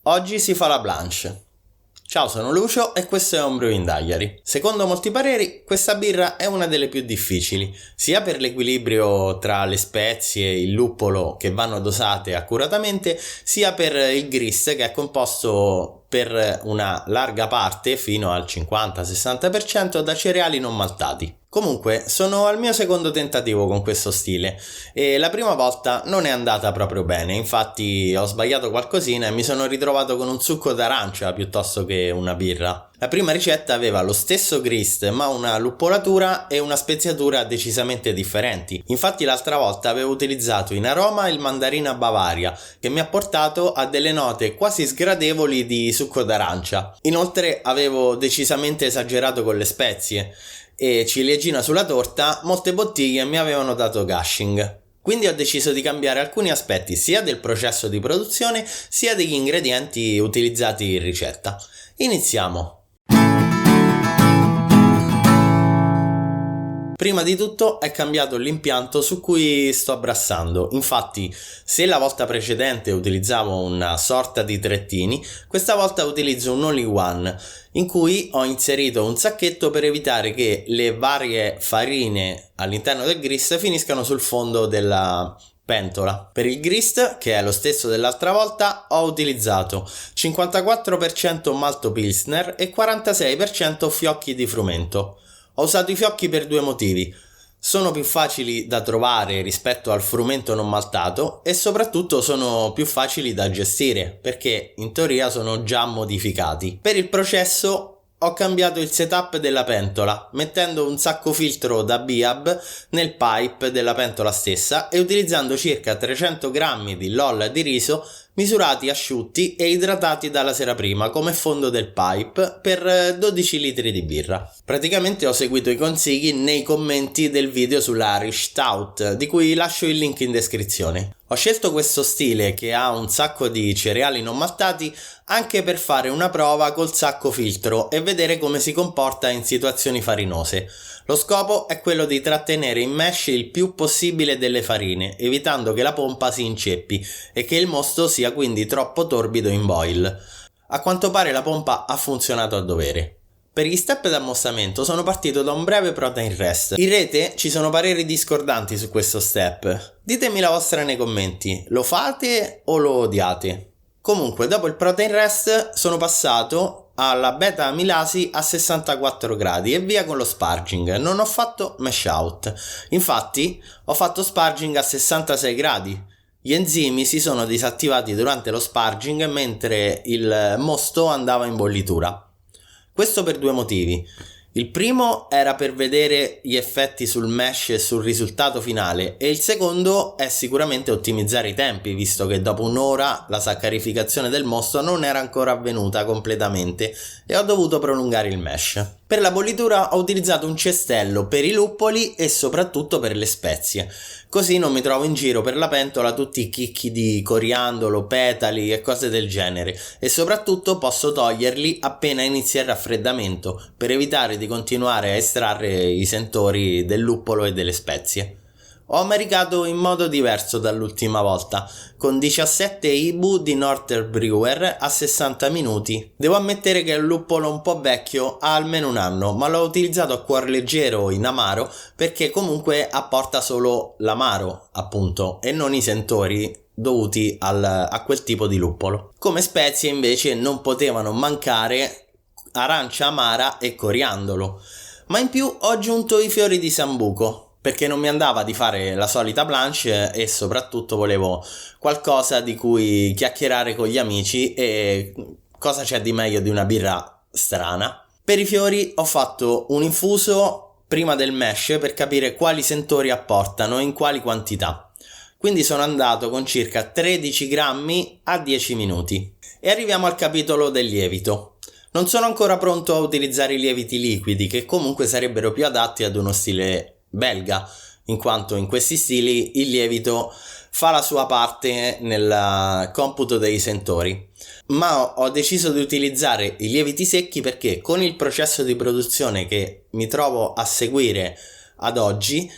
Oggi si fa la Blanche. Ciao, sono Lucio e questo è un Brewing Diary. Secondo molti pareri, questa birra è una delle più difficili, sia per l'equilibrio tra le spezie e il luppolo che vanno dosate accuratamente, sia per il grist che è composto per una larga parte, fino al 50-60%, da cereali non maltati. Comunque, sono al mio secondo tentativo con questo stile e la prima volta non è andata proprio bene, infatti ho sbagliato qualcosina e mi sono ritrovato con un succo d'arancia piuttosto che una birra. La prima ricetta aveva lo stesso grist ma una luppolatura e una speziatura decisamente differenti. Infatti l'altra volta avevo utilizzato in aroma il mandarina Bavaria, che mi ha portato a delle note quasi sgradevoli di succo d'arancia. Inoltre avevo decisamente esagerato con le spezie e ciliegina sulla torta, molte bottiglie mi avevano dato gushing. Quindi ho deciso di cambiare alcuni aspetti sia del processo di produzione sia degli ingredienti utilizzati in ricetta. Iniziamo! Prima di tutto è cambiato l'impianto su cui sto brassando. Infatti, se la volta precedente utilizzavo una sorta di trettini, questa volta utilizzo un all-in-one in cui ho inserito un sacchetto per evitare che le varie farine all'interno del grist finiscano sul fondo della pentola. Per il grist, che è lo stesso dell'altra volta, ho utilizzato 54% malto pilsner e 46% fiocchi di frumento. Ho usato i fiocchi per due motivi: sono più facili da trovare rispetto al frumento non maltato e soprattutto sono più facili da gestire perché in teoria sono già modificati. Per il processo ho cambiato il setup della pentola mettendo un sacco filtro da Biab nel pipe della pentola stessa e utilizzando circa 300 grammi di LOL di riso misurati asciutti e idratati dalla sera prima come fondo del pipe per 12 litri di birra. Praticamente ho seguito i consigli nei commenti del video sulla Irish Stout, di cui lascio il link in descrizione. Ho scelto questo stile che ha un sacco di cereali non maltati anche per fare una prova col sacco filtro e vedere come si comporta in situazioni farinose. Lo scopo è quello di trattenere in mesh il più possibile delle farine, evitando che la pompa si inceppi e che il mosto sia quindi troppo torbido in boil. A quanto pare la pompa ha funzionato a dovere. Per gli step d'ammostamento sono partito da un breve protein rest. In rete ci sono pareri discordanti su questo step. Ditemi la vostra nei commenti, lo fate o lo odiate? Comunque, dopo il protein rest sono passato alla beta amilasi a 64 gradi e via con lo sparging. Non ho fatto mash out. Infatti ho fatto sparging a 66 gradi. Gli enzimi si sono disattivati durante lo sparging mentre il mosto andava in bollitura. Questo per due motivi. Il primo era per vedere gli effetti sul mesh e sul risultato finale e il secondo è sicuramente ottimizzare i tempi, visto che dopo un'ora la saccarificazione del mosto non era ancora avvenuta completamente e ho dovuto prolungare il mesh. Per la bollitura ho utilizzato un cestello per i luppoli e soprattutto per le spezie, così non mi trovo in giro per la pentola tutti i chicchi di coriandolo, petali e cose del genere e soprattutto posso toglierli appena inizia il raffreddamento per evitare di continuare a estrarre i sentori del luppolo e delle spezie. Ho americato in modo diverso dall'ultima volta, con 17 IBU di Northern Brewer a 60 minuti. Devo ammettere che è un luppolo un po' vecchio, ha almeno un anno, ma l'ho utilizzato a cuor leggero in amaro perché comunque apporta solo l'amaro, appunto, e non i sentori dovuti a quel tipo di luppolo. Come spezie invece non potevano mancare arancia amara e coriandolo, ma in più ho aggiunto i fiori di sambuco perché non mi andava di fare la solita Blanche e soprattutto volevo qualcosa di cui chiacchierare con gli amici e cosa c'è di meglio di una birra strana. Per i fiori ho fatto un infuso prima del mash per capire quali sentori apportano e in quali quantità. Quindi sono andato con circa 13 grammi a 10 minuti. E arriviamo al capitolo del lievito. Non sono ancora pronto a utilizzare i lieviti liquidi che comunque sarebbero più adatti ad uno stile belga, in quanto in questi stili il lievito fa la sua parte nel computo dei sentori, ma ho deciso di utilizzare i lieviti secchi perché con il processo di produzione che mi trovo a seguire ad oggi,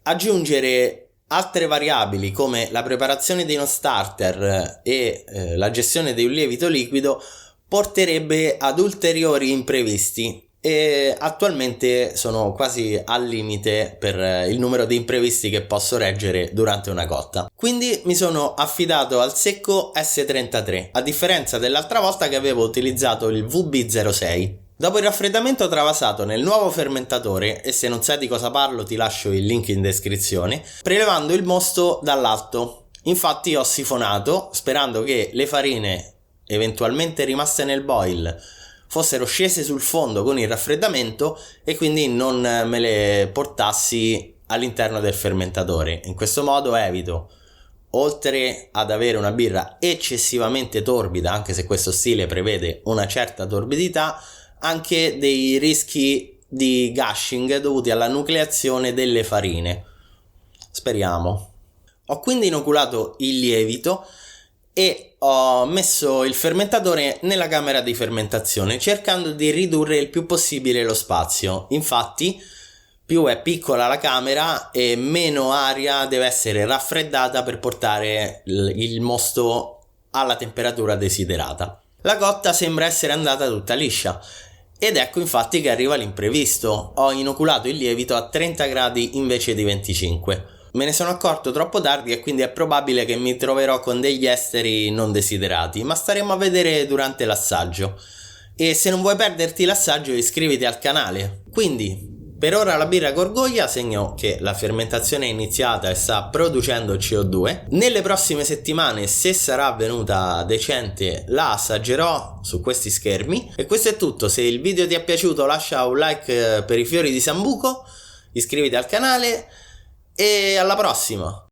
aggiungere Altre variabili come la preparazione di uno starter e la gestione di un lievito liquido porterebbe ad ulteriori imprevisti e attualmente sono quasi al limite per il numero di imprevisti che posso reggere durante una cotta. Quindi mi sono affidato al secco S33, a differenza dell'altra volta che avevo utilizzato il VB06. Dopo il raffreddamento travasato nel nuovo fermentatore, e se non sai di cosa parlo ti lascio il link in descrizione, prelevando il mosto dall'alto. Infatti ho sifonato sperando che le farine eventualmente rimaste nel boil fossero scese sul fondo con il raffreddamento e quindi non me le portassi all'interno del fermentatore. In questo modo evito, oltre ad avere una birra eccessivamente torbida, anche se questo stile prevede una certa torbidità, anche dei rischi di gushing dovuti alla nucleazione delle farine. Speriamo. Ho quindi inoculato il lievito e ho messo il fermentatore nella camera di fermentazione cercando di ridurre il più possibile lo spazio. Infatti più è piccola la camera e meno aria deve essere raffreddata per portare il mosto alla temperatura desiderata. La cotta sembra essere andata tutta liscia ed ecco infatti che arriva l'imprevisto. Ho inoculato il lievito a 30 gradi invece di 25. Me ne sono accorto troppo tardi e quindi è probabile che mi troverò con degli esteri non desiderati, ma staremo a vedere durante l'assaggio. E se non vuoi perderti l'assaggio iscriviti al canale. Quindi, per ora la birra gorgoglia, segno che la fermentazione è iniziata e sta producendo CO2. Nelle prossime settimane, se sarà venuta decente, la assaggerò su questi schermi. E questo è tutto. Se il video ti è piaciuto lascia un like per i fiori di Sambuco, iscriviti al canale e alla prossima!